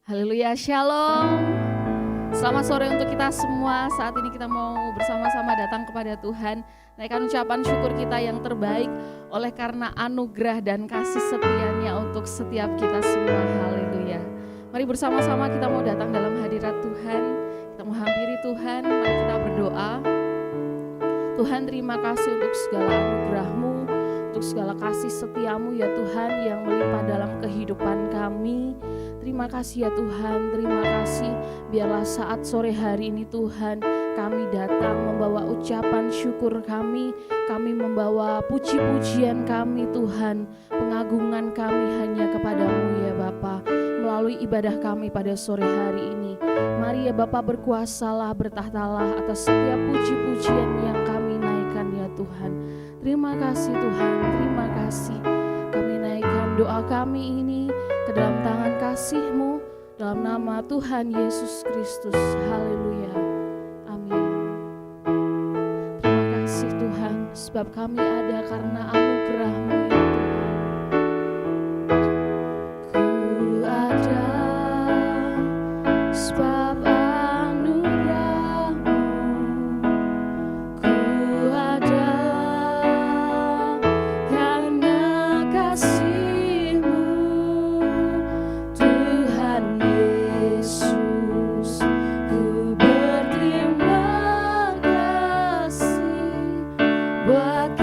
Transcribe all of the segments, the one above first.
Haleluya, shalom. Selamat sore untuk kita semua. Saat ini kita mau bersama-sama datang kepada Tuhan, naikkan ucapan syukur kita yang terbaik oleh karena anugerah dan kasih setia-Nya untuk setiap kita semua. Haleluya. Mari bersama-sama kita mau datang dalam hadirat Tuhan. Kita mau hampiri Tuhan, mari kita berdoa. Tuhan, terima kasih untuk segala anugerah-Mu, untuk segala kasih setia-Mu ya Tuhan yang melimpah dalam kehidupan kami. Terima kasih ya Tuhan, terima kasih. Biarlah saat sore hari ini Tuhan, kami datang membawa ucapan syukur kami membawa puji-pujian kami Tuhan, pengagungan kami hanya kepadamu ya Bapa. Melalui ibadah kami pada sore hari ini, mari ya Bapa berkuasalah, bertahtalah atas setiap puji-pujian yang kami naikkan ya Tuhan. Terima kasih Tuhan, terima kasih. Kami naikkan doa kami ini ke dalam tangan kasih-Mu, dalam nama Tuhan Yesus Kristus. Haleluya. Amin. Terima kasih Tuhan, sebab kami ada karena anugerah-Mu ya Tuhan. Ku ada sebab anugerah-Mu. Ku ada karena kasih-Mu. Tuhan Yesus, ku berterima kasih buat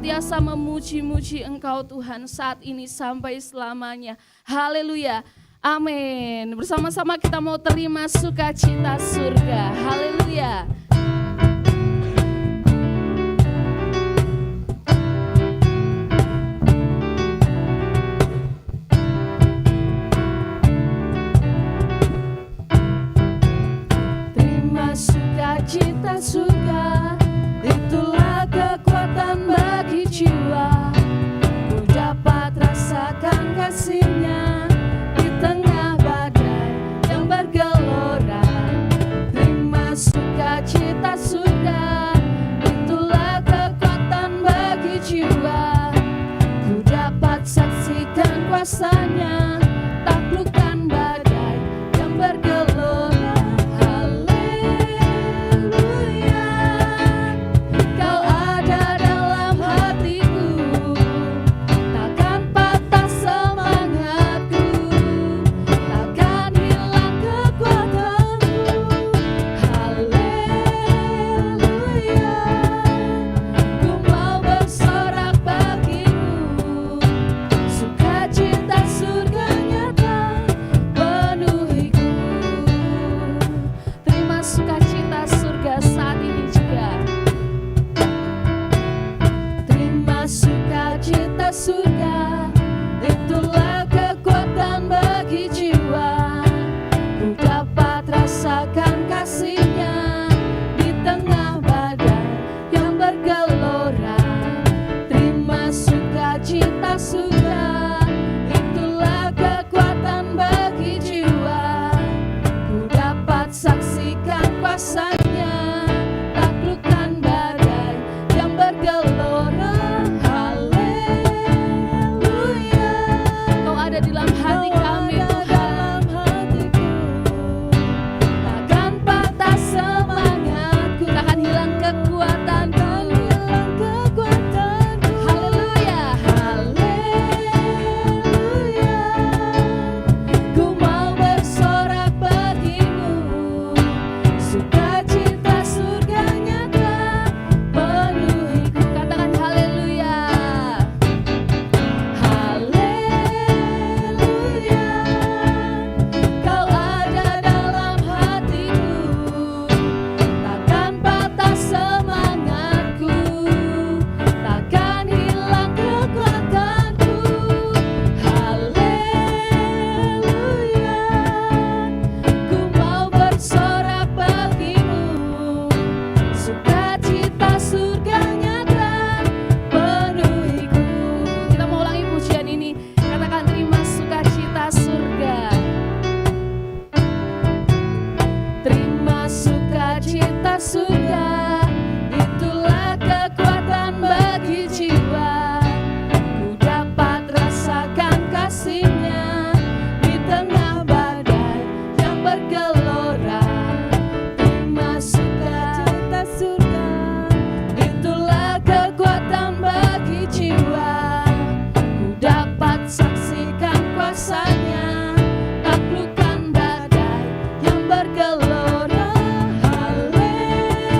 senantiasa memuji-muji Engkau Tuhan saat ini sampai selamanya. Haleluya. Amin. Bersama-sama kita mau terima sukacita surga. Haleluya. Terima sukacita surga, itulah kekuatan bagi jiwa. Ku dapat rasakan kasih-Nya di tengah badai yang bergelora. Terima sukacita surga, itulah kekuatan bagi jiwa. Ku dapat saksikan kuasa-Nya, taklukkan badai yang bergelora. Surga, itulah kekuatan bagi jiwa. Ku dapat rasakan kasih-Nya di tengah badai yang bergelora. Terima sukacita surga, itulah kekuatan bagi jiwa. Ku dapat saksikan kuasa-Nya, taklukkan badai yang bergelora. Di dalam hati kami Tuhan, takkan patah semangatku, takkan hilang kekuatanku. Haleluya, haleluya. Ku mau bersorak bagimu, sukacita surga nyata penuhiku. Katakan haleluya. Sukacita surga, itulah kekuatan bagi jiwa. Ku dapat rasakan kasih-Nya di tengah badai yang bergelora. Terima sukacita surga, itulah kekuatan bagi jiwa. Ku dapat saksikan kuasa-Nya, taklukkan badai yang bergelora. Haleluya.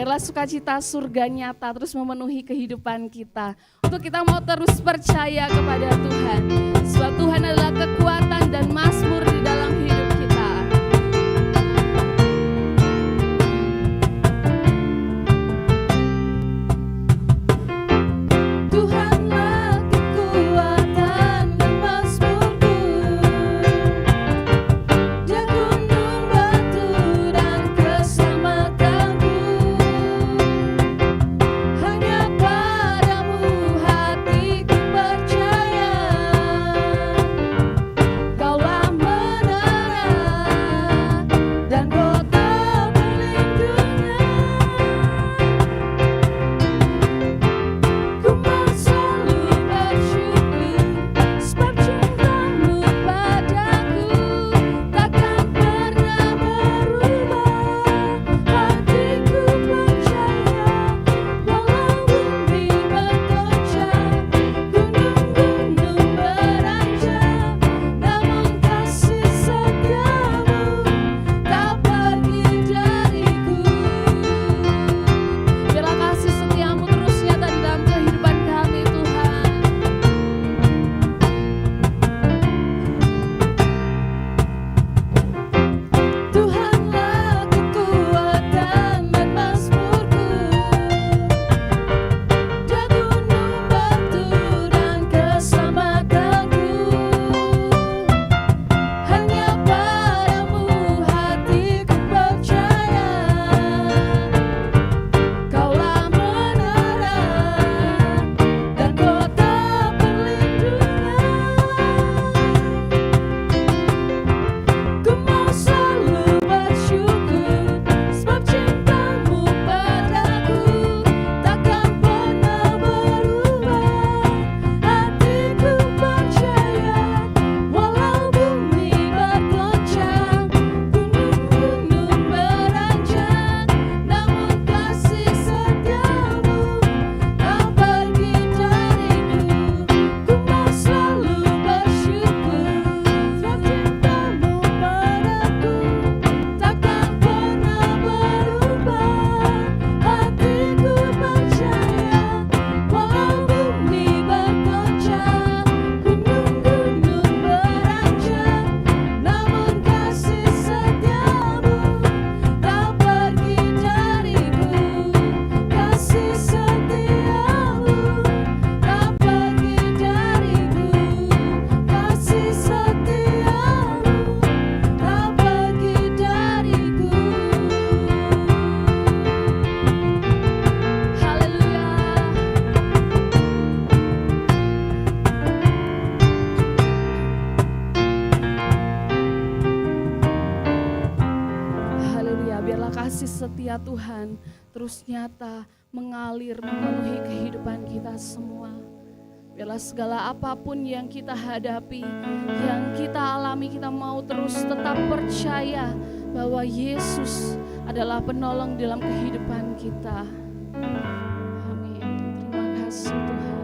biarlah sukacita surga nyata terus memenuhi kehidupan kita. Untuk kita mau terus percaya kepada Tuhan, sebab Tuhan adalah kekuatan dan mazmur di dalam hidup kita. Tuhanlah kekuatan dan mazmurku, Dia gunung batu dan keselamatanku. Hanya padamu hatiku percaya, Kaulah menara dan kota perlindungan. Ku mau selalu bersyukur sebab cintamu padaku takkan pernah berubah. Hatiku percaya walau bumi bergoncang, gunung-gunung beranjak, namun kasih setiamu tak pergi dariku. Biarlah kasih setiamu terus nyata di dalam kehidupan kami, Tuhan. Tuhanlah kekuatan dan mazmurku, Dia gunung batu dan keselamatanku. Hanya padamu hatiku percaya, Kaulah menara dan kota perlindungan. Ku mau selalu bersyukur sebab cintamu padaku takkan pernah berubah. Hatiku percaya walau bumi bergoncang, gunung-gunung beranjak, namun kasih setiamu tak pergi dariku. Ku mau selalu bersyukur sebab cintamu padaku takkan pernah berubah. Hatiku percaya walau bumi bergoncang, gunung-gunung beranjak, namun kasih setiamu tak pergi dariku. Kasih setiamu tak pergi dariku. Kasih setiamu tak pergi dariku. Haleluya. Haleluya, biarlah kasih setia Tuhan terus nyata mengalir memenuhi kehidupan kita semua. Biarlah segala apapun yang kita hadapi, yang kita alami, kita mau terus tetap percaya bahwa Yesus adalah penolong dalam kehidupan kita. Amin. Terima kasih Tuhan.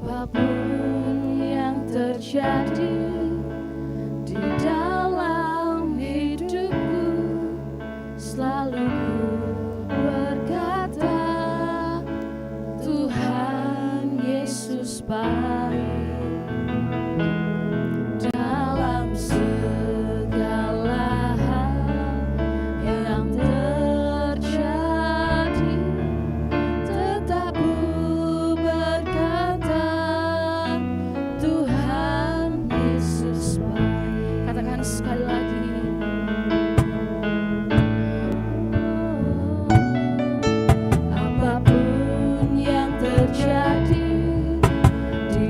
Apapun yang terjadi di dalam hidupku, selalu ku berkata, Tuhan Yesus baik. Dalam segala hal yang terjadi, tetap ku berkata, Tuhan Yesus baik. Katakan sekali lagi. Apapun yang terjadi di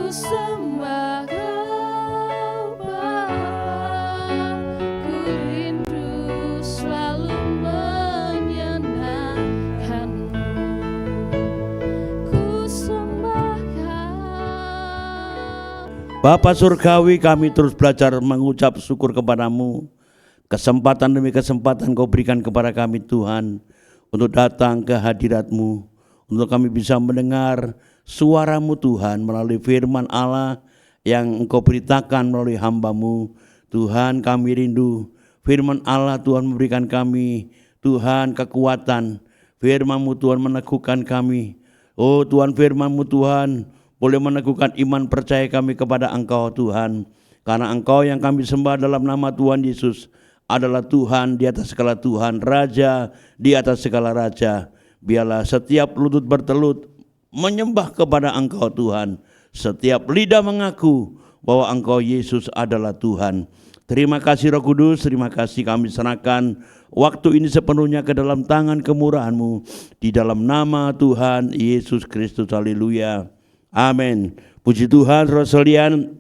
sembah Kau Bapa, ku rindu selalu menyenangkan-Mu. Ku sembah Kau. Bapa Surgawi, kami terus belajar mengucap syukur kepadamu. Kesempatan demi kesempatan Kau berikan kepada kami Tuhan, untuk datang ke hadirat-Mu, untuk kami bisa mendengar suara-Mu Tuhan melalui firman Allah yang Engkau beritakan melalui hamba-Mu. Tuhan, kami rindu firman Allah Tuhan memberikan kami Tuhan kekuatan. Firman-Mu Tuhan meneguhkan kami. Oh Tuhan, firman-Mu Tuhan boleh meneguhkan iman percaya kami kepada Engkau Tuhan. Karena Engkau yang kami sembah dalam nama Tuhan Yesus adalah Tuhan di atas segala Tuhan, Raja di atas segala Raja. Biarlah setiap lutut bertelut menyembah kepada Engkau Tuhan. Setiap lidah mengaku bahwa Engkau Yesus adalah Tuhan. Terima kasih Roh Kudus, terima kasih kami serahkan waktu ini sepenuhnya ke dalam tangan kemurahan-Mu. Di dalam nama Tuhan Yesus Kristus, haleluya. Amin. Puji Tuhan, saudara sekalian.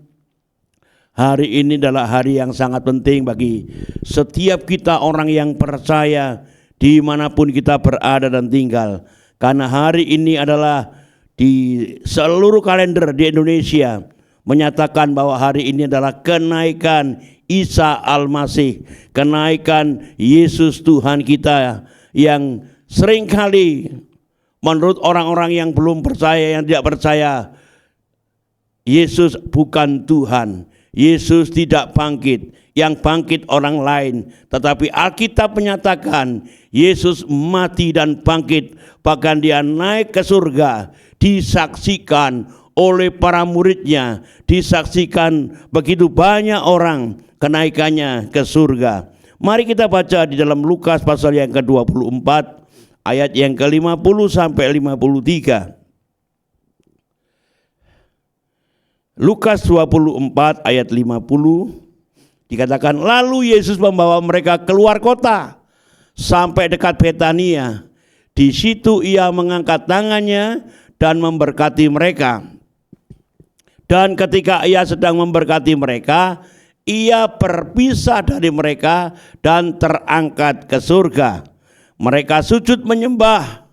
Hari ini adalah hari yang sangat penting bagi setiap kita orang yang percaya dimanapun kita berada dan tinggal. Karena hari ini adalah di seluruh kalender di Indonesia menyatakan bahwa hari ini adalah kenaikan Isa Al-Masih, kenaikan Yesus Tuhan kita yang seringkali menurut orang-orang yang belum percaya, yang tidak percaya, Yesus bukan Tuhan. Yesus tidak bangkit, yang bangkit orang lain. Tetapi Alkitab menyatakan Yesus mati dan bangkit, bahkan Dia naik ke surga, disaksikan oleh para muridnya, disaksikan begitu banyak orang kenaikannya ke surga. Mari kita baca di dalam Lukas pasal yang ke-24 ayat yang ke-50 sampai 53. Lukas 24 ayat 50 dikatakan, lalu Yesus membawa mereka keluar kota sampai dekat Betania. Di situ Ia mengangkat tangannya dan memberkati mereka. Dan ketika Ia sedang memberkati mereka, Ia berpisah dari mereka dan terangkat ke surga. Mereka sujud menyembah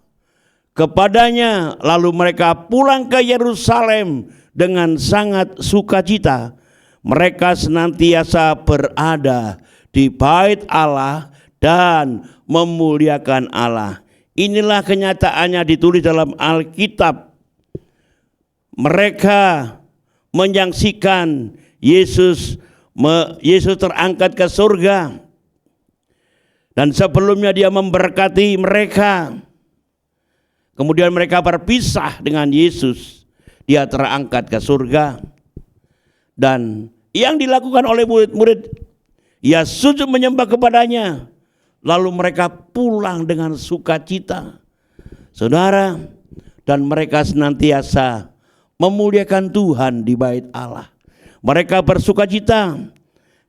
kepadanya, lalu mereka pulang ke Yerusalem dengan sangat sukacita. Mereka senantiasa berada di bait Allah dan memuliakan Allah. Inilah kenyataannya ditulis dalam Alkitab. Mereka menyaksikan Yesus terangkat ke surga. Dan sebelumnya Dia memberkati mereka. Kemudian mereka berpisah dengan Yesus. Dia terangkat ke surga. Dan yang dilakukan oleh murid-murid, Ia sujud menyembah kepadanya. Lalu mereka pulang dengan sukacita. Saudara, dan mereka senantiasa memuliakan Tuhan di bait Allah. Mereka bersukacita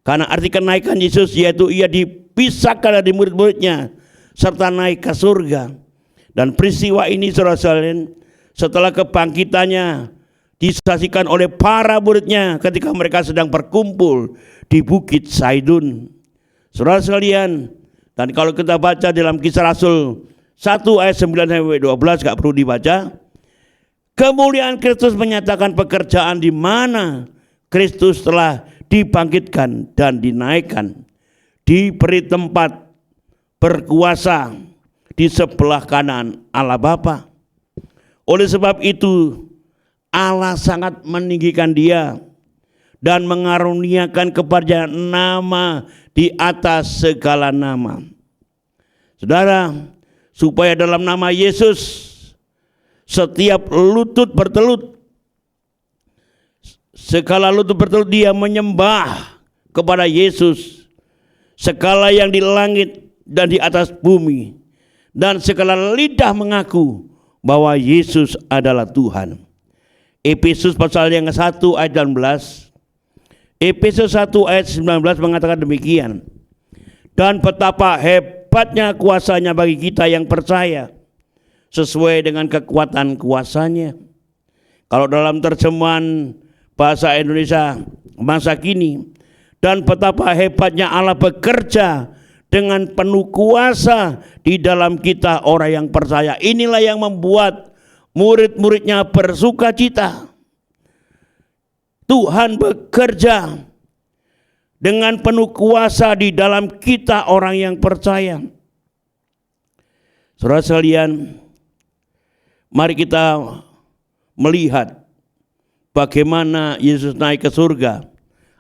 karena arti kenaikan Yesus yaitu Ia dipisahkan dari murid-muridnya serta naik ke surga. Dan peristiwa ini saudara-saudara, setelah kebangkitannya disaksikan oleh para muridnya ketika mereka sedang berkumpul di Bukit Saidun. Saudara sekalian, dan kalau kita baca dalam Kisah Rasul 1 ayat 9 sampai 12 gak perlu dibaca. Kemuliaan Kristus menyatakan pekerjaan di mana Kristus telah dibangkitkan dan dinaikkan, diberi tempat berkuasa di sebelah kanan Allah Bapa. Oleh sebab itu Allah sangat meninggikan Dia dan mengaruniakan kepadanya nama di atas segala nama. Saudara, supaya dalam nama Yesus setiap lutut bertelut, segala lutut bertelut dia menyembah kepada Yesus, segala yang di langit dan di atas bumi, dan segala lidah mengaku bahwa Yesus adalah Tuhan. Efesus pasal yang ke-1 ayat 19, Efesus 1 ayat 19 mengatakan demikian. Dan betapa hebatnya kuasanya bagi kita yang percaya, sesuai dengan kekuatan kuasanya. Kalau dalam terjemahan bahasa Indonesia masa kini. Dan betapa hebatnya Allah bekerja dengan penuh kuasa di dalam kita orang yang percaya. Inilah yang membuat murid-muridnya bersuka cita. Tuhan bekerja dengan penuh kuasa di dalam kita orang yang percaya. Saudara sekalian, mari kita melihat bagaimana Yesus naik ke surga.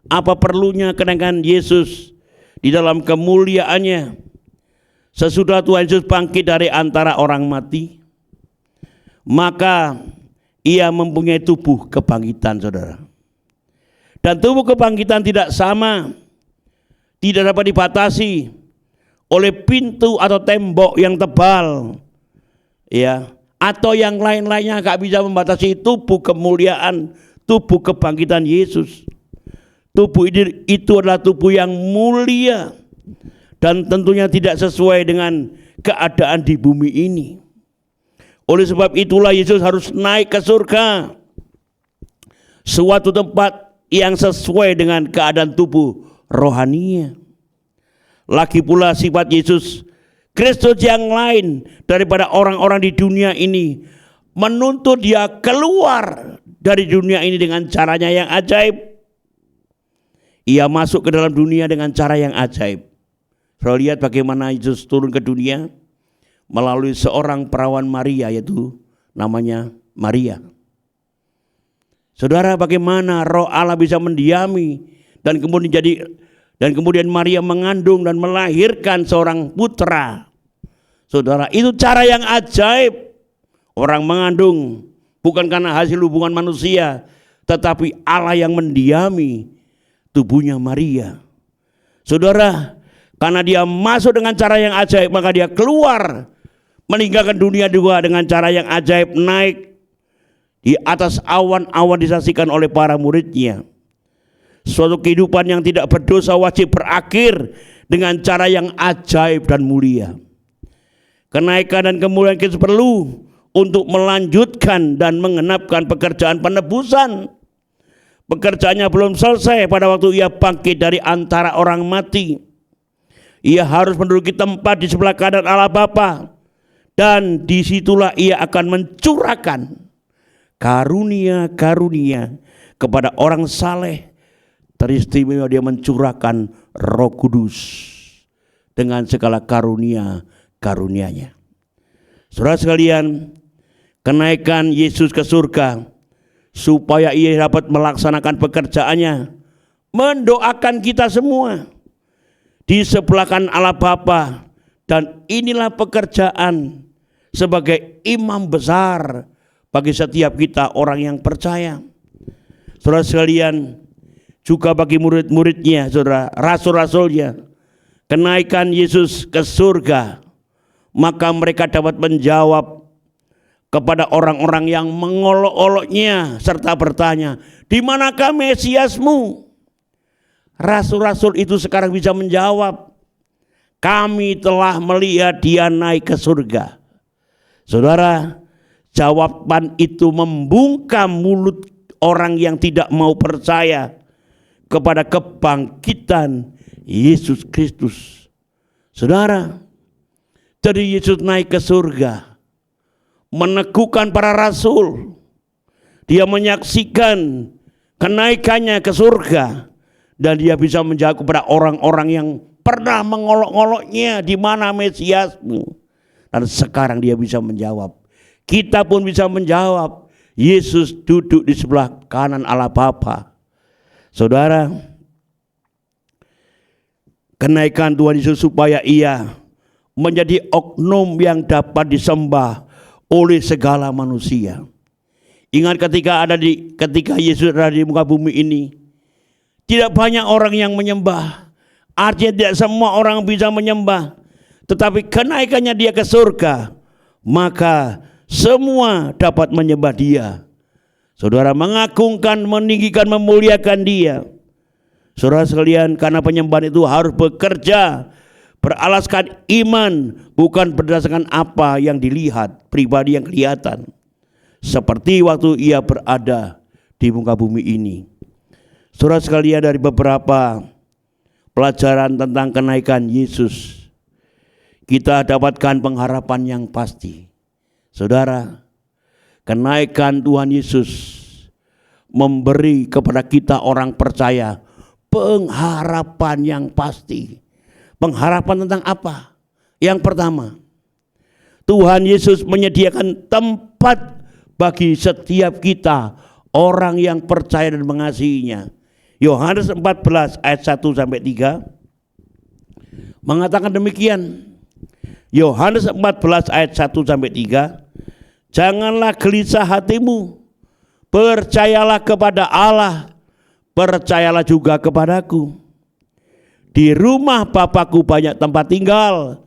Apa perlunya kenaikan Yesus di dalam kemuliaannya sesudah Tuhan Yesus bangkit dari antara orang mati? Maka ia mempunyai tubuh kebangkitan, saudara. Dan tubuh kebangkitan tidak sama, tidak dapat dibatasi oleh pintu atau tembok yang tebal, ya, atau yang lain-lainnya gak bisa membatasi tubuh kemuliaan, tubuh kebangkitan Yesus. Tubuh itu adalah tubuh yang mulia dan tentunya tidak sesuai dengan keadaan di bumi ini. Oleh sebab itulah Yesus harus naik ke surga, suatu tempat yang sesuai dengan keadaan tubuh rohaninya. Lagi pula sifat Yesus Kristus yang lain daripada orang-orang di dunia ini menuntut dia keluar dari dunia ini dengan caranya yang ajaib. Ia masuk ke dalam dunia dengan cara yang ajaib. Saudara lihat bagaimana Yesus turun ke dunia melalui seorang perawan Maria, yaitu namanya Maria. Saudara, bagaimana Roh Allah bisa mendiami dan kemudian Maria mengandung dan melahirkan seorang putra. Saudara, itu cara yang ajaib. Orang mengandung bukan karena hasil hubungan manusia, tetapi Allah yang mendiami tubuhnya Maria. Saudara, karena dia masuk dengan cara yang ajaib, maka dia keluar meninggalkan dunia juga dengan cara yang ajaib, naik di atas awan-awan disaksikan oleh para muridnya. Suatu kehidupan yang tidak berdosa wajib berakhir dengan cara yang ajaib dan mulia. Kenaikan dan kemuliaan Kristus perlu untuk melanjutkan dan mengenapkan pekerjaan penebusan. Pekerjaannya belum selesai pada waktu ia bangkit dari antara orang mati. Ia harus menduduki tempat di sebelah kanan Allah Bapa, dan disitulah ia akan mencurahkan karunia-karunia kepada orang saleh. Teristimewa dia mencurahkan Roh Kudus dengan segala karunia-karunianya. Saudara sekalian, kenaikan Yesus ke surga supaya ia dapat melaksanakan pekerjaannya, mendoakan kita semua di sebelah kanan Allah Bapa, dan inilah pekerjaan sebagai imam besar bagi setiap kita orang yang percaya. Saudara sekalian, juga bagi murid-muridnya, saudara, rasul-rasulnya, kenaikan Yesus ke surga, maka mereka dapat menjawab kepada orang-orang yang mengolok-oloknya serta bertanya, di manakah Mesiasmu? Rasul-rasul itu sekarang bisa menjawab, kami telah melihat dia naik ke surga. Saudara, jawaban itu membungkam mulut orang yang tidak mau percaya kepada kebangkitan Yesus Kristus. Saudara, jadi Yesus naik ke surga, meneguhkan para rasul. Dia menyaksikan kenaikannya ke surga, dan dia bisa menjawab kepada orang-orang yang pernah mengolok-oloknya, di mana Mesiasmu? Dan sekarang dia bisa menjawab. Kita pun bisa menjawab, Yesus duduk di sebelah kanan Allah Bapa. Saudara, kenaikan Tuhan Yesus supaya ia menjadi oknum yang dapat disembah oleh segala manusia. Ingat ketika Yesus ada di muka bumi ini, tidak banyak orang yang menyembah. Artinya tidak semua orang bisa menyembah. Tetapi kenaikannya dia ke surga, maka semua dapat menyembah dia. Saudara, mengagungkan, meninggikan, memuliakan dia. Saudara sekalian, karena penyembahan itu harus bekerja beralaskan iman, bukan berdasarkan apa yang dilihat, pribadi yang kelihatan. Seperti waktu ia berada di muka bumi ini. Saudara sekalian, dari beberapa pelajaran tentang kenaikan Yesus, kita dapatkan pengharapan yang pasti. Saudara, kenaikan Tuhan Yesus memberi kepada kita orang percaya pengharapan yang pasti. Pengharapan tentang apa? Yang pertama, Tuhan Yesus menyediakan tempat bagi setiap kita, orang yang percaya dan mengasihinya. Yohanes 14 ayat 1 sampai 3 mengatakan demikian. Yohanes 14 ayat 1 sampai 3, janganlah gelisah hatimu, percayalah kepada Allah, percayalah juga kepadaku. Di rumah Bapakku banyak tempat tinggal.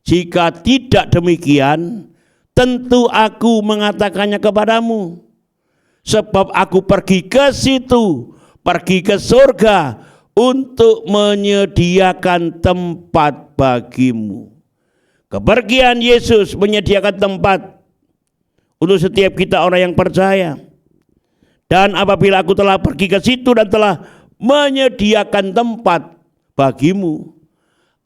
Jika tidak demikian, tentu aku mengatakannya kepadamu. Sebab aku pergi ke situ, pergi ke surga untuk menyediakan tempat bagimu. Kepergian Yesus menyediakan tempat untuk setiap kita orang yang percaya. Dan apabila aku telah pergi ke situ dan telah menyediakan tempat bagimu,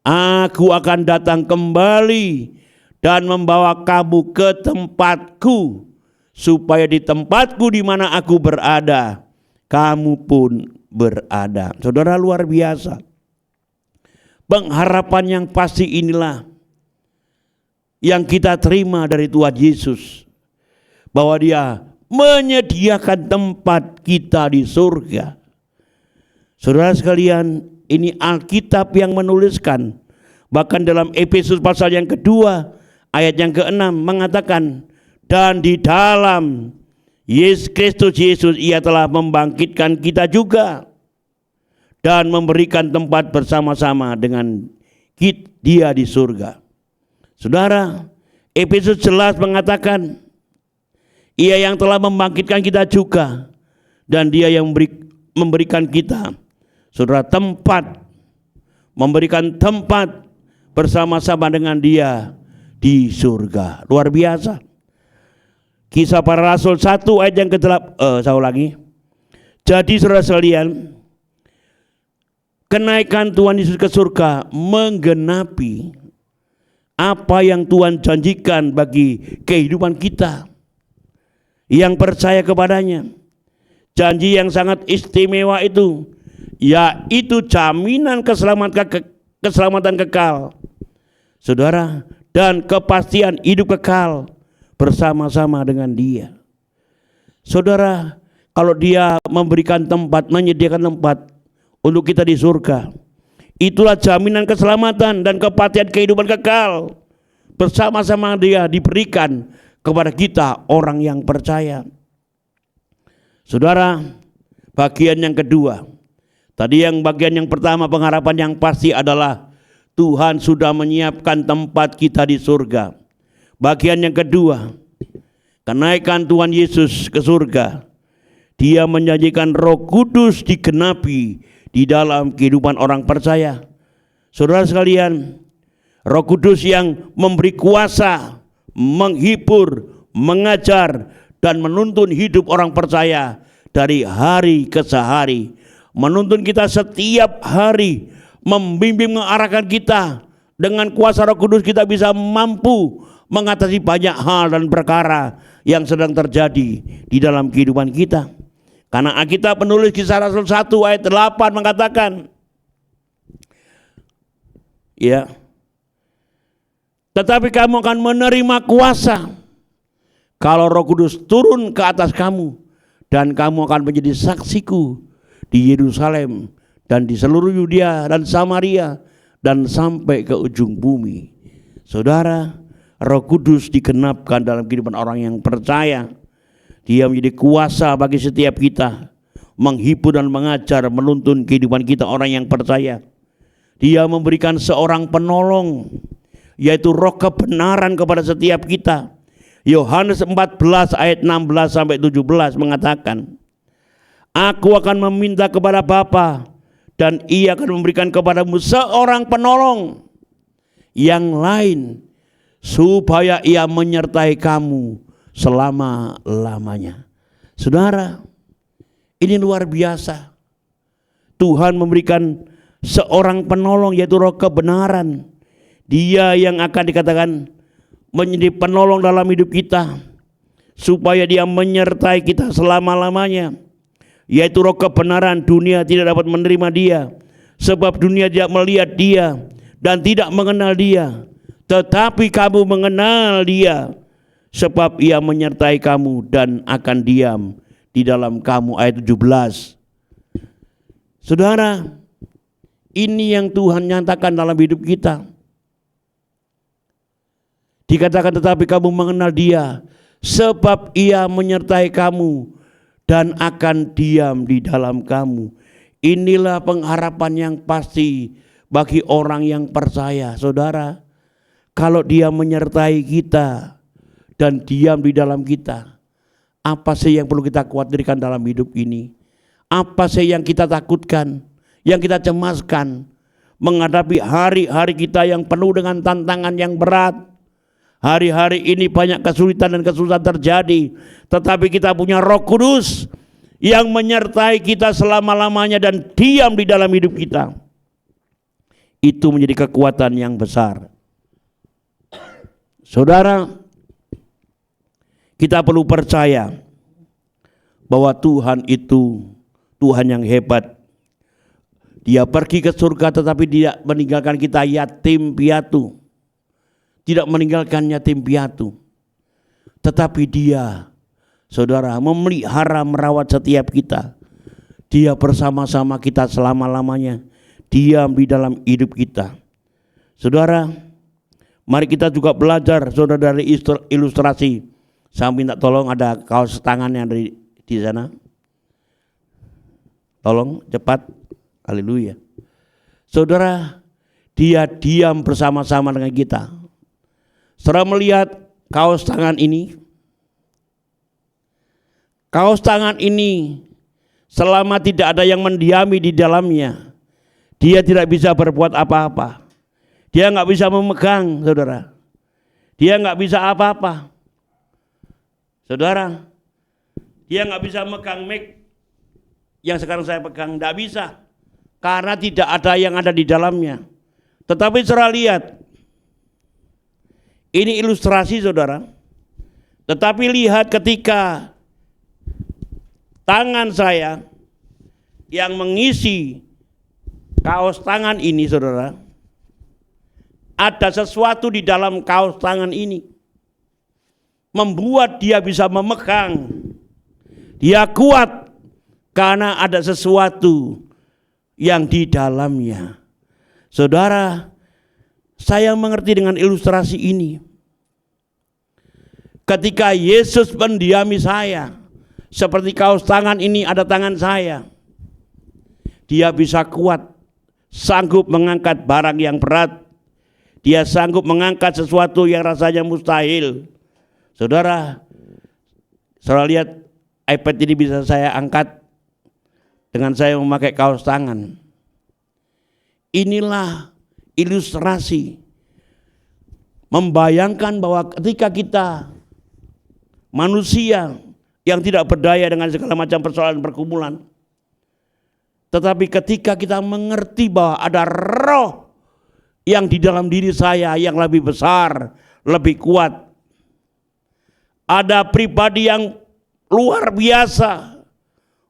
aku akan datang kembali dan membawa kamu ke tempatku, supaya di tempatku di mana aku berada, kamu pun berada. Saudara, luar biasa. Pengharapan yang pasti inilah yang kita terima dari Tuhan Yesus, bahwa Dia menyediakan tempat kita di surga. Saudara sekalian, ini Alkitab yang menuliskan. Bahkan dalam Efesus pasal yang kedua ayat yang ke-6 mengatakan, dan di dalam Yesus Kristus Yesus Ia telah membangkitkan kita juga dan memberikan tempat bersama-sama dengan Dia di surga. Saudara, Efesus jelas mengatakan Ia yang telah membangkitkan kita juga, dan Dia yang memberikan kita, saudara, tempat, memberikan tempat bersama-sama dengan Dia di surga. Luar biasa. Kisah Para Rasul 1 ayat yang ke-8, saya ulangi. Jadi saudara sekalian, kenaikan Tuhan Yesus ke surga menggenapi apa yang Tuhan janjikan bagi kehidupan kita yang percaya kepadanya. Janji yang sangat istimewa itu, yaitu jaminan keselamatan kekal, saudara, dan kepastian hidup kekal bersama-sama dengan Dia. Saudara, kalau Dia memberikan tempat, menyediakan tempat untuk kita di surga, itulah jaminan keselamatan dan kepastian kehidupan kekal bersama-sama Dia diberikan kepada kita orang yang percaya. Saudara, bagian yang kedua, tadi yang bagian yang pertama, pengharapan yang pasti adalah Tuhan sudah menyiapkan tempat kita di surga. Bagian yang kedua, kenaikan Tuhan Yesus ke surga, Dia menjanjikan Roh Kudus digenapi di dalam kehidupan orang percaya. Saudara sekalian, Roh Kudus yang memberi kuasa, menghibur, mengajar, dan menuntun hidup orang percaya dari hari ke hari, menuntun kita setiap hari, membimbing, mengarahkan kita. Dengan kuasa Roh Kudus kita bisa mampu mengatasi banyak hal dan perkara yang sedang terjadi di dalam kehidupan kita. Karena Alkitab penulis Kisah Rasul 1 ayat 8 mengatakan, ya, tetapi kamu akan menerima kuasa kalau Roh Kudus turun ke atas kamu, dan kamu akan menjadi saksiku di Yerusalem dan di seluruh Yudea dan Samaria dan sampai ke ujung bumi. Saudara, Roh Kudus digenapkan dalam kehidupan orang yang percaya. Dia menjadi kuasa bagi setiap kita, menghibur dan mengajar, menuntun kehidupan kita orang yang percaya. Dia memberikan seorang penolong, yaitu Roh kebenaran kepada setiap kita. Yohanes 14 ayat 16 sampai 17 mengatakan, aku akan meminta kepada Bapa, dan Ia akan memberikan kepadamu seorang penolong yang lain, supaya Ia menyertai kamu selama-lamanya. Saudara, Ini luar biasa. Tuhan memberikan seorang penolong, yaitu Roh kebenaran. Dia yang akan dikatakan menjadi penolong dalam hidup kita, supaya dia menyertai kita selama-lamanya, yaitu Roh kebenaran. Dunia tidak dapat menerima dia, sebab dunia tidak melihat dia dan tidak mengenal dia. Tetapi kamu mengenal dia, sebab ia menyertai kamu dan akan diam di dalam kamu. Ayat 17. Saudara, ini yang Tuhan nyatakan dalam hidup kita. Dikatakan tetapi kamu mengenal dia, sebab ia menyertai kamu dan akan diam di dalam kamu. Inilah pengharapan yang pasti bagi orang yang percaya. Saudara, kalau dia menyertai kita dan diam di dalam kita, apa sih yang perlu kita khawatirkan dalam hidup ini? Apa sih yang kita takutkan, yang kita cemaskan menghadapi hari-hari kita yang penuh dengan tantangan yang berat? Hari-hari ini banyak kesulitan dan kesusahan terjadi, tetapi kita punya Roh Kudus yang menyertai kita selama-lamanya dan diam di dalam hidup kita. Itu menjadi kekuatan yang besar. Saudara, kita perlu percaya bahwa Tuhan itu Tuhan yang hebat. Dia pergi ke surga tetapi tidak meninggalkan kita yatim piatu. Tidak meninggalkan yatim piatu. Tetapi dia, saudara, memelihara, merawat setiap kita. Dia bersama-sama kita selama-lamanya. Diam di dalam hidup kita. Saudara, mari kita juga belajar, saudara, dari ilustrasi. Saya minta tolong, ada kaos tangan yang dari di sana. Tolong cepat. Haleluya. Saudara, dia diam bersama-sama dengan kita. Saudara melihat kaos tangan ini. Kaos tangan ini selama tidak ada yang mendiami di dalamnya, dia tidak bisa berbuat apa-apa. Dia nggak bisa memegang, saudara. Dia nggak bisa apa-apa. Saudara, dia nggak bisa megang mic yang sekarang saya pegang, tidak bisa, karena tidak ada yang ada di dalamnya. Tetapi saudara lihat, ini ilustrasi, saudara. Tetapi lihat ketika tangan saya yang mengisi kaos tangan ini, saudara, ada sesuatu di dalam kaos tangan ini membuat dia bisa memegang. Dia kuat karena ada sesuatu yang di dalamnya. Saudara, saya mengerti dengan ilustrasi ini. Ketika Yesus mendiami saya, seperti kaos tangan ini ada tangan saya, dia bisa kuat, sanggup mengangkat barang yang berat. Dia sanggup mengangkat sesuatu yang rasanya mustahil. Saudara, saudara lihat iPad ini bisa saya angkat dengan saya memakai kaos tangan. Inilah ilustrasi membayangkan bahwa ketika kita manusia yang tidak berdaya dengan segala macam persoalan pergumulan, tetapi ketika kita mengerti bahwa ada roh yang di dalam diri saya yang lebih besar, lebih kuat, ada pribadi yang luar biasa,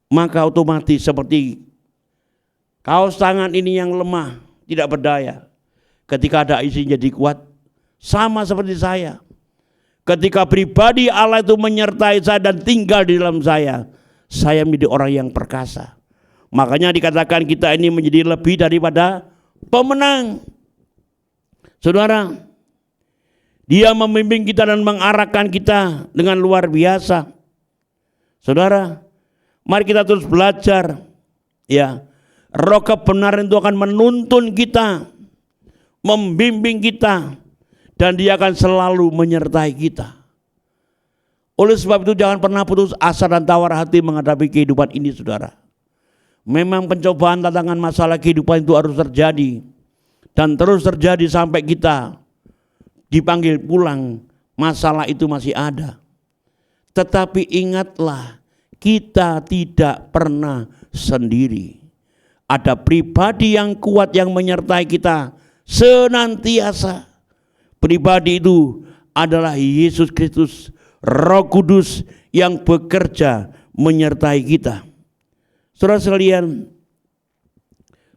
maka otomatis seperti kaos tangan ini yang lemah, tidak berdaya, ketika ada isinya jadi kuat. Sama seperti saya, ketika pribadi Allah itu menyertai saya dan tinggal di dalam saya menjadi orang yang perkasa. Makanya dikatakan kita ini menjadi lebih daripada pemenang. Saudara, dia membimbing kita dan mengarahkan kita dengan luar biasa. Saudara, mari kita terus belajar. Ya, roh kebenaran itu akan menuntun kita, membimbing kita, dan dia akan selalu menyertai kita. Oleh sebab itu jangan pernah putus asa dan tawar hati menghadapi kehidupan ini, saudara. Memang pencobaan, tantangan, masalah kehidupan itu harus terjadi dan terus terjadi sampai kita dipanggil pulang. Masalah itu masih ada. Tetapi ingatlah, kita tidak pernah sendiri. Ada pribadi yang kuat yang menyertai kita senantiasa. Pribadi itu adalah Yesus Kristus, Roh Kudus yang bekerja menyertai kita. Saudara sekalian,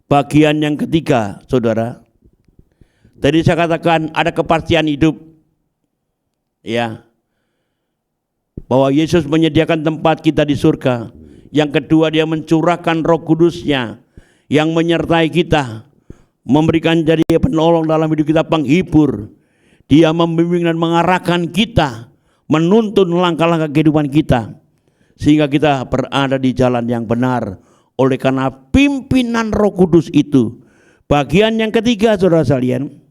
bagian yang ketiga, saudara. Tadi saya katakan ada kepastian hidup. Ya. Bahwa Yesus menyediakan tempat kita di surga. Yang kedua, dia mencurahkan Roh Kudus-Nya yang menyertai kita, memberikan jadi penolong dalam hidup kita, penghibur. Dia membimbing dan mengarahkan kita, menuntun langkah-langkah kehidupan kita, sehingga kita berada di jalan yang benar oleh karena pimpinan Roh Kudus itu. Bagian yang ketiga, saudara sekalian,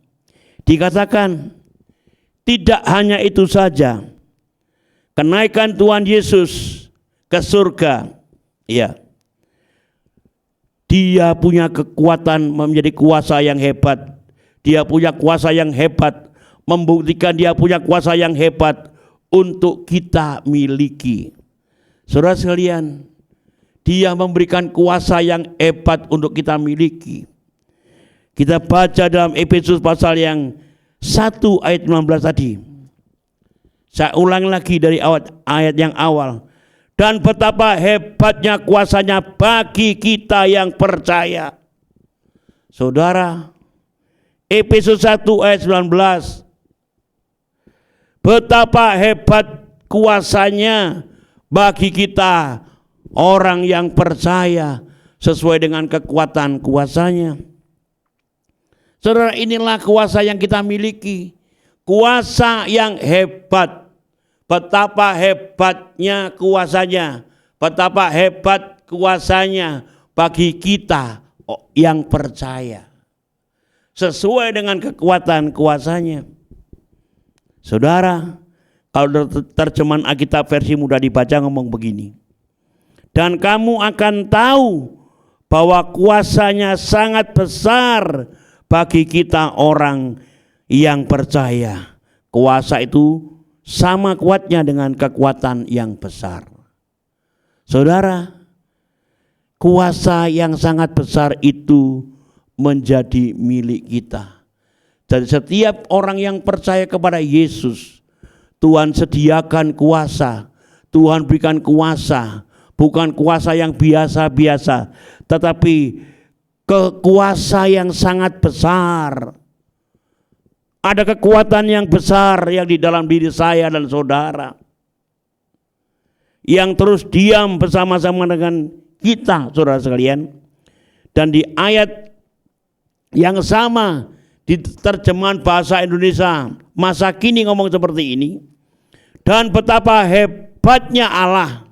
dikatakan tidak hanya itu saja, kenaikan Tuhan Yesus ke surga, ya, dia punya kekuatan menjadi kuasa yang hebat. Dia punya kuasa yang hebat, membuktikan dia punya kuasa yang hebat untuk kita miliki. Saudara sekalian, dia memberikan kuasa yang hebat untuk kita miliki. Kita baca dalam Efesus pasal yang 1 ayat 19 tadi. Saya ulang lagi dari ayat yang awal. Dan betapa hebatnya kuasanya bagi kita yang percaya. Saudara, Efesus 1 ayat 19. Betapa hebat kuasanya bagi kita orang yang percaya sesuai dengan kekuatan kuasanya. Saudara, inilah kuasa yang kita miliki. Kuasa yang hebat. Betapa hebatnya kuasanya. Betapa hebat kuasanya bagi kita yang percaya. Sesuai dengan kekuatan kuasanya. Saudara, kalau terjemahan Alkitab versi mudah dibaca ngomong begini. Dan kamu akan tahu bahwa kuasanya sangat besar bagi kita orang yang percaya. Kuasa itu sama kuatnya dengan kekuatan yang besar. Saudara, kuasa yang sangat besar itu menjadi milik kita. Dan setiap orang yang percaya kepada Yesus, Tuhan sediakan kuasa. Tuhan berikan kuasa. Bukan kuasa yang biasa-biasa, tetapi kuasa yang sangat besar. Ada kekuatan yang besar yang di dalam diri saya dan saudara, yang terus diam bersama-sama dengan kita, saudara sekalian. Dan di ayat yang sama di terjemahan bahasa Indonesia masa kini ngomong seperti ini. Dan betapa hebatnya Allah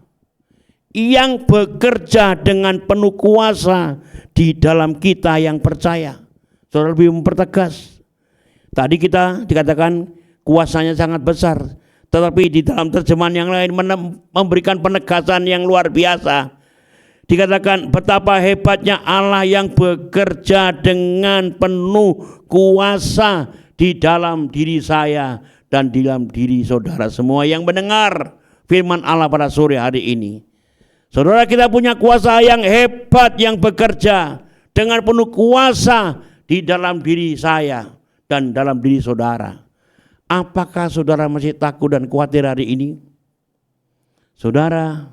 yang bekerja dengan penuh kuasa di dalam kita yang percaya. Saudara, lebih mempertegas. Tadi kita dikatakan kuasanya sangat besar, tetapi di dalam terjemahan yang lain memberikan penegasan yang luar biasa. Dikatakan betapa hebatnya Allah yang bekerja dengan penuh kuasa di dalam diri saya dan di dalam diri saudara semua yang mendengar firman Allah pada sore hari ini. Saudara, kita punya kuasa yang hebat yang bekerja dengan penuh kuasa di dalam diri saya dan dalam diri saudara. Apakah saudara masih takut dan khawatir hari ini? Saudara,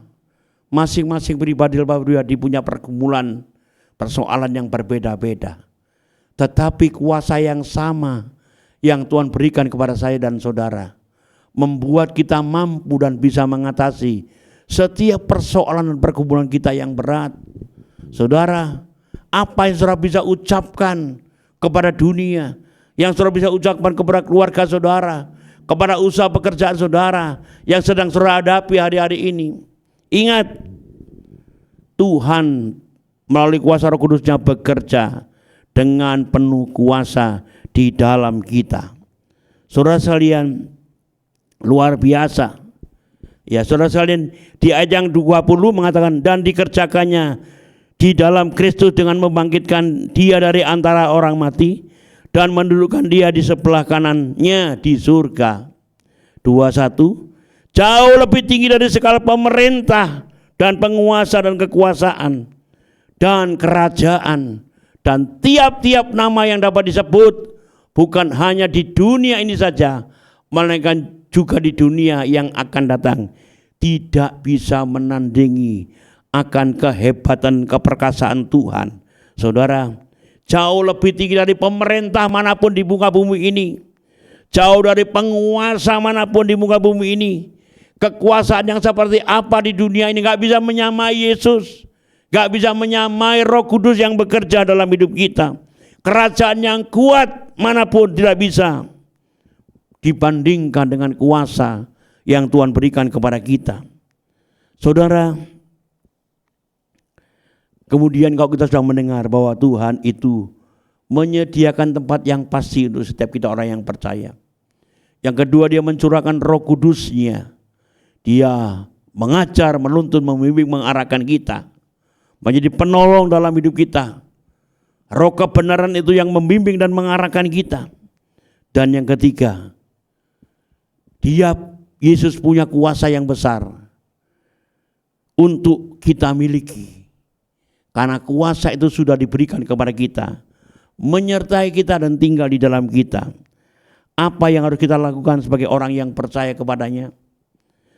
masing-masing pribadi punya pergumulan, persoalan yang berbeda-beda. Tetapi kuasa yang sama yang Tuhan berikan kepada saya dan saudara membuat kita mampu dan bisa mengatasi setiap persoalan dan pergumulan kita yang berat. Saudara, apa yang saudara bisa ucapkan kepada dunia, yang saudara bisa ucapkan kepada keluarga saudara, kepada usaha pekerjaan saudara yang sedang saudara hadapi hari-hari ini? Ingat, Tuhan melalui kuasa Roh Kudus-Nya bekerja dengan penuh kuasa di dalam kita. Saudara sekalian, luar biasa. Ya, saudara sekalian, di ayat yang 20 mengatakan, dan dikerjakannya di dalam Kristus dengan membangkitkan dia dari antara orang mati dan mendudukkan dia di sebelah kanannya di surga. 21, jauh lebih tinggi dari segala pemerintah dan penguasa dan kekuasaan dan kerajaan dan tiap-tiap nama yang dapat disebut, bukan hanya di dunia ini saja, melainkan juga di dunia yang akan datang, tidak bisa menandingi akan kehebatan keperkasaan Tuhan. Saudara, jauh lebih tinggi dari pemerintah manapun di muka bumi ini, jauh dari penguasa manapun di muka bumi ini. Kekuasaan yang seperti apa di dunia ini gak bisa menyamai Yesus, gak bisa menyamai Roh Kudus yang bekerja dalam hidup kita. Kerajaan yang kuat manapun tidak bisa dibandingkan dengan kuasa yang Tuhan berikan kepada kita. Saudara, kemudian kalau kita sudah mendengar bahwa Tuhan itu menyediakan tempat yang pasti untuk setiap kita orang yang percaya. Yang kedua, dia mencurahkan Roh Kudus-Nya. Dia mengajar, menuntun, membimbing, mengarahkan kita menjadi penolong dalam hidup kita. Roh kebenaran itu yang membimbing dan mengarahkan kita. Dan yang ketiga, Yesus punya kuasa yang besar untuk kita miliki. Karena kuasa itu sudah diberikan kepada kita, menyertai kita dan tinggal di dalam kita. Apa yang harus kita lakukan sebagai orang yang percaya kepadanya?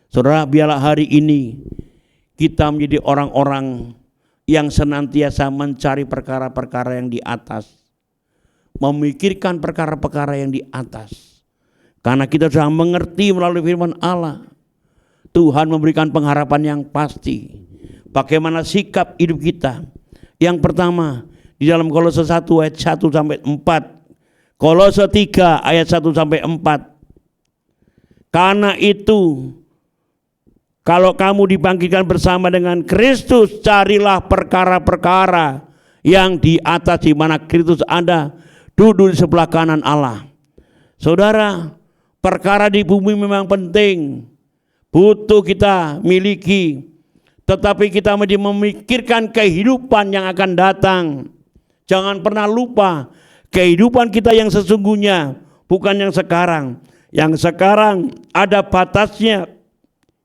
Saudara, biarlah hari ini kita menjadi orang-orang yang senantiasa mencari perkara-perkara yang di atas, memikirkan perkara-perkara yang di atas. Karena kita sudah mengerti melalui firman Allah, Tuhan memberikan pengharapan yang pasti. Bagaimana sikap hidup kita? Yang pertama, di dalam Kolose 1 ayat 1 sampai 4. Kolose 3 ayat 1 sampai 4. Karena itu, kalau kamu dibangkitkan bersama dengan Kristus, carilah perkara-perkara yang di atas, di mana Kristus ada, duduk di sebelah kanan Allah. Saudara, perkara di bumi memang penting, butuh kita miliki, tetapi kita mesti memikirkan kehidupan yang akan datang. Jangan pernah lupa kehidupan kita yang sesungguhnya, bukan yang sekarang. Yang sekarang ada batasnya.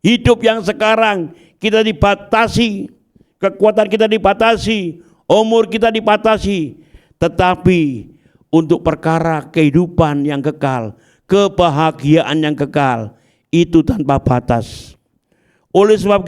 Hidup yang sekarang kita dibatasi, kekuatan kita dibatasi, umur kita dibatasi. Tetapi untuk perkara kehidupan yang kekal, kebahagiaan yang kekal, itu tanpa batas. Oleh sebab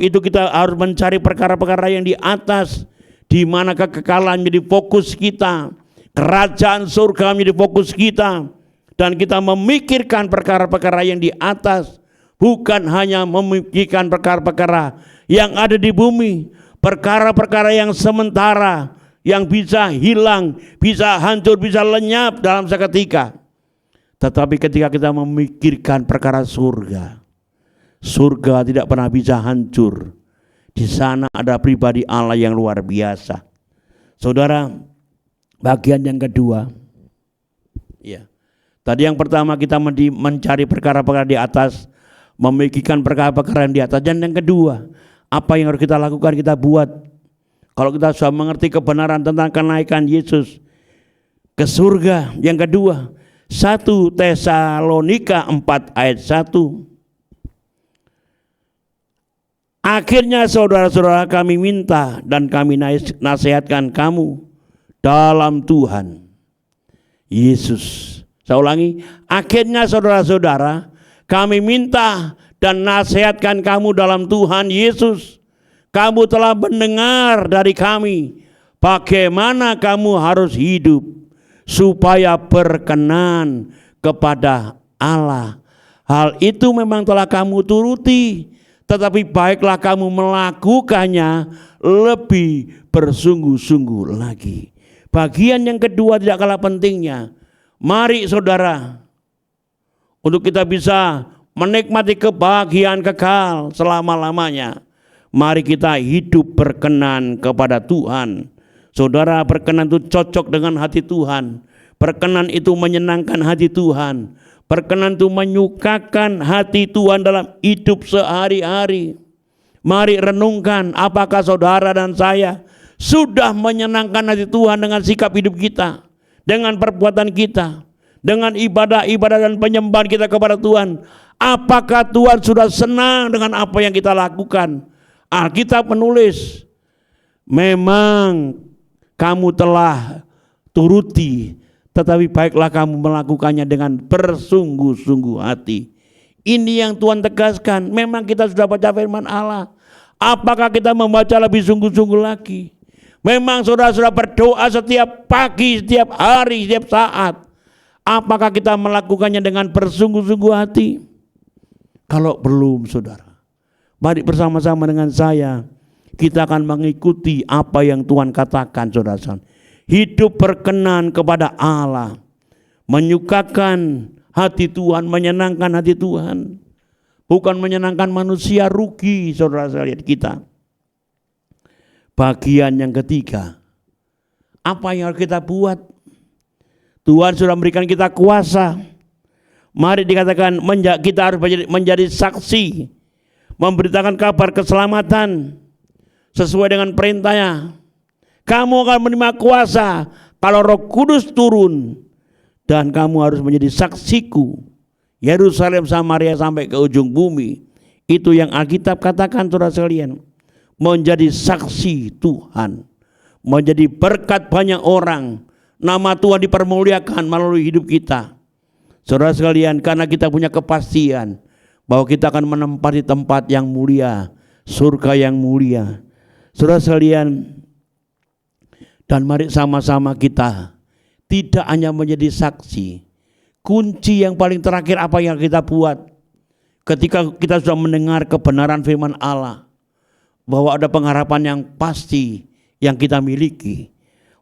itu kita harus mencari perkara-perkara yang di atas, di mana kekekalan menjadi fokus kita, kerajaan surga menjadi fokus kita, dan kita memikirkan perkara-perkara yang di atas, bukan hanya memikirkan perkara-perkara yang ada di bumi, perkara-perkara yang sementara, yang bisa hilang, bisa hancur, bisa lenyap dalam seketika. Tetapi ketika kita memikirkan perkara surga, surga tidak pernah bisa hancur. Di sana ada pribadi Allah yang luar biasa. Saudara, bagian yang kedua, ya. Tadi yang pertama kita mencari perkara-perkara di atas, memikirkan perkara-perkara yang di atas. Dan yang kedua, apa yang harus kita lakukan, kita buat. Kalau kita sudah mengerti kebenaran tentang kenaikan Yesus ke surga. Yang kedua, 1 Tesalonika 4 ayat 1. Akhirnya saudara-saudara, kami minta dan kami nasihatkan kamu dalam Tuhan Yesus. Saya ulangi, akhirnya saudara-saudara, kami minta dan nasihatkan kamu dalam Tuhan Yesus. Kamu telah mendengar dari kami bagaimana kamu harus hidup supaya berkenan kepada Allah. Hal itu memang telah kamu turuti, tetapi baiklah kamu melakukannya lebih bersungguh-sungguh lagi. Bagian yang kedua tidak kalah pentingnya. Mari saudara, untuk kita bisa menikmati kebahagiaan kekal selama-lamanya, mari kita hidup berkenan kepada Tuhan. Saudara, berkenan itu cocok dengan hati Tuhan. Berkenan itu menyenangkan hati Tuhan. Berkenan itu menyukakan hati Tuhan dalam hidup sehari-hari. Mari renungkan, apakah saudara dan saya sudah menyenangkan hati Tuhan dengan sikap hidup kita, dengan perbuatan kita, dengan ibadah-ibadah dan penyembahan kita kepada Tuhan. Apakah Tuhan sudah senang dengan apa yang kita lakukan? Alkitab menulis, memang kamu telah turuti, tetapi baiklah kamu melakukannya dengan bersungguh-sungguh hati. Ini yang Tuhan tegaskan. Memang kita sudah baca firman Allah. Apakah kita membaca lebih sungguh-sungguh lagi? Memang saudara-saudara berdoa setiap pagi, setiap hari, setiap saat. Apakah kita melakukannya dengan bersungguh-sungguh hati? Kalau belum, saudara, mari bersama-sama dengan saya, kita akan mengikuti apa yang Tuhan katakan, saudara-saudara. Hidup berkenan kepada Allah, menyukakan hati Tuhan, menyenangkan hati Tuhan. Bukan menyenangkan manusia, rugi, saudara-saudara kita. Bagian yang ketiga, apa yang harus kita buat? Tuhan sudah memberikan kita kuasa. Mari dikatakan kita harus menjadi saksi, memberitakan kabar keselamatan sesuai dengan perintahnya. Kamu akan menerima kuasa kalau Roh Kudus turun, dan kamu harus menjadi saksiku Yerusalem, Samaria sampai ke ujung bumi. Itu yang Alkitab katakan, saudara sekalian. Menjadi saksi Tuhan, menjadi berkat banyak orang. Nama Tuhan dipermuliakan melalui hidup kita. Saudara sekalian, karena kita punya kepastian bahwa kita akan menempati tempat yang mulia, surga yang mulia. Saudara sekalian, dan mari sama-sama kita tidak hanya menjadi saksi. Kunci yang paling terakhir apa yang kita buat ketika kita sudah mendengar kebenaran firman Allah, bahwa ada pengharapan yang pasti yang kita miliki,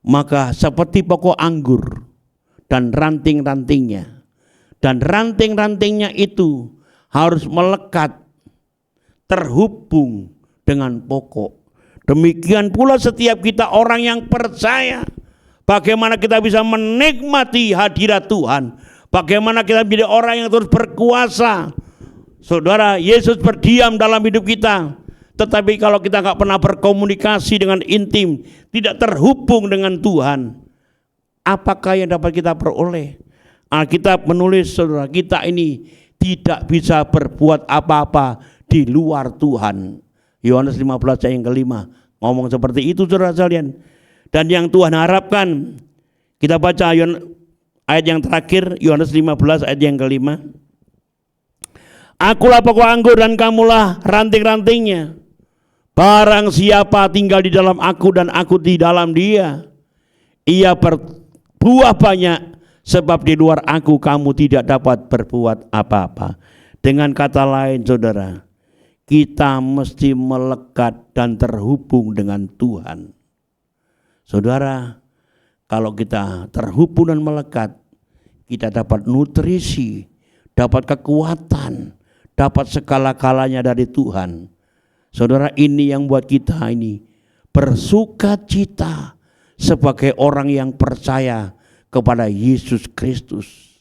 maka seperti pokok anggur dan ranting-rantingnya, dan ranting-rantingnya itu harus melekat, terhubung dengan pokok. Demikian pula setiap kita orang yang percaya, bagaimana kita bisa menikmati hadirat Tuhan, bagaimana kita menjadi orang yang terus berkuasa. Saudara, Yesus berdiam dalam hidup kita, tetapi kalau kita nggak pernah berkomunikasi dengan intim, tidak terhubung dengan Tuhan, apakah yang dapat kita peroleh? Alkitab menulis, saudara, kita ini tidak bisa berbuat apa-apa di luar Tuhan. Yohanes 15 ayat yang kelima ngomong seperti itu, saudara sekalian. Dan yang Tuhan harapkan, kita baca ayat yang terakhir, Yohanes 15 ayat yang kelima. Akulah pokok anggur dan kamulah ranting-rantingnya. Barang siapa tinggal di dalam aku dan aku di dalam dia, ia berbuah banyak, sebab di luar aku kamu tidak dapat berbuat apa-apa. Dengan kata lain, saudara, kita mesti melekat dan terhubung dengan Tuhan. Saudara, kalau kita terhubung dan melekat, kita dapat nutrisi, dapat kekuatan, dapat segala-galanya dari Tuhan. Saudara, ini yang buat kita ini bersukacita sebagai orang yang percaya kepada Yesus Kristus.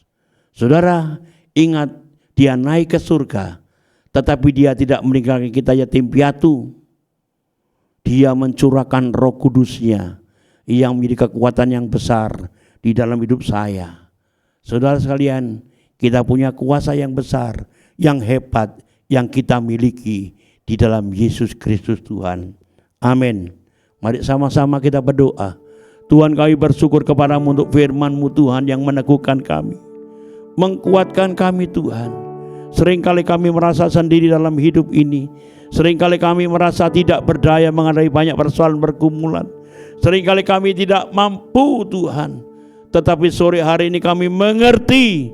Saudara, ingat, dia naik ke surga, tetapi dia tidak meninggalkan kita yatim piatu. Dia mencurahkan Roh Kudus-Nya yang memiliki kekuatan yang besar di dalam hidup saya. Saudara sekalian, kita punya kuasa yang besar, yang hebat, yang kita miliki di dalam Yesus Kristus Tuhan. Amin. Mari sama-sama kita berdoa. Tuhan, kami bersyukur kepadamu untuk firman-Mu Tuhan yang meneguhkan kami, mengkuatkan kami Tuhan. Seringkali kami merasa sendiri dalam hidup ini. Seringkali kami merasa tidak berdaya menghadapi banyak persoalan bergumulan. Seringkali kami tidak mampu Tuhan. Tetapi sore hari ini kami mengerti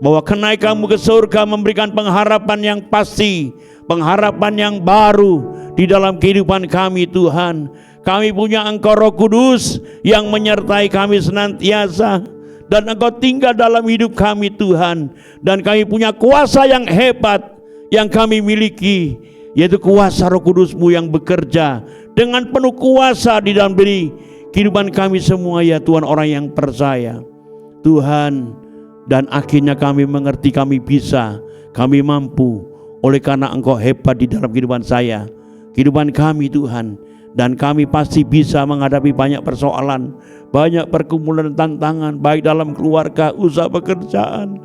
bahwa kenaikan-Mu ke surga memberikan pengharapan yang pasti, pengharapan yang baru di dalam kehidupan kami Tuhan. Kami punya Engkau Roh Kudus yang menyertai kami senantiasa, dan Engkau tinggal dalam hidup kami Tuhan. Dan kami punya kuasa yang hebat yang kami miliki, yaitu kuasa Roh Kudus-Mu yang bekerja dengan penuh kuasa di dalam diri kehidupan kami semua, ya Tuhan, orang yang percaya Tuhan. Dan akhirnya kami mengerti kami bisa, kami mampu, oleh karena Engkau hebat di dalam kehidupan saya, kehidupan kami Tuhan. Dan kami pasti bisa menghadapi banyak persoalan, banyak pergumulan dan tantangan, baik dalam keluarga, usaha pekerjaan,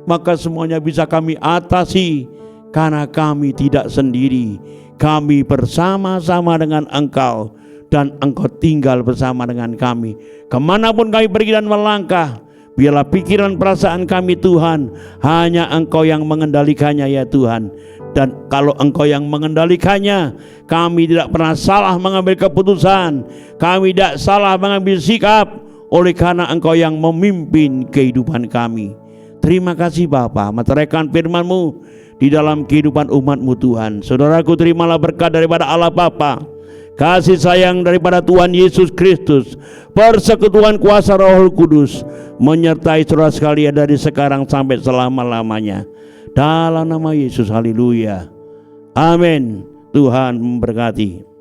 maka semuanya bisa kami atasi, karena kami tidak sendiri. Kami bersama-sama dengan Engkau, dan Engkau tinggal bersama dengan kami. Kemanapun kami pergi dan melangkah, biarlah pikiran perasaan kami Tuhan, hanya Engkau yang mengendalikannya ya Tuhan. Dan kalau Engkau yang mengendalikannya, kami tidak pernah salah mengambil keputusan, kami tidak salah mengambil sikap, oleh karena Engkau yang memimpin kehidupan kami. Terima kasih Bapa, meteraikan firman-Mu di dalam kehidupan umat-Mu Tuhan. Saudaraku, terimalah berkat daripada Allah Bapa, kasih sayang daripada Tuhan Yesus Kristus, persekutuan kuasa Roh Kudus menyertai saudara sekalian dari sekarang sampai selama-lamanya. Dalam nama Yesus, haleluya. Amin. Tuhan memberkati.